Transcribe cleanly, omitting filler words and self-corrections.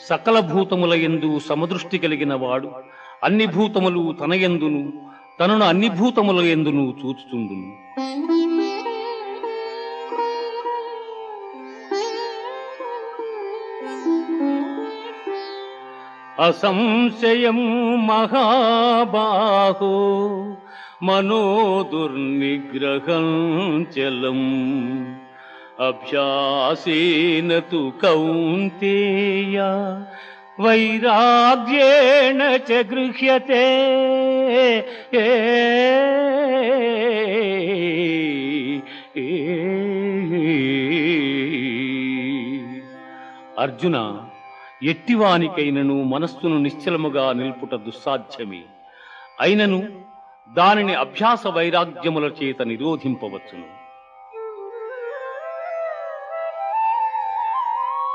సకల భూతముల యందు సమదృష్టి కలిగిన వాడు అన్ని భూతములు తన యందును తనను అన్ని భూతముల యందును చూచుచుండును. అసంశయం మహాబాహో మనోదుర్నిగ్రహం చలం అభ్యాసేన తు కౌంతేయ వైరాగ్యేణ చ గృహ్యతే. అర్జున, ఎట్టివానికైనను మనస్సును నిశ్చలముగా నిల్పుట దుస్సాధ్యమే. అయినను దానిని అభ్యాస వైరాగ్యముల చేత నిరోధింపవచ్చును.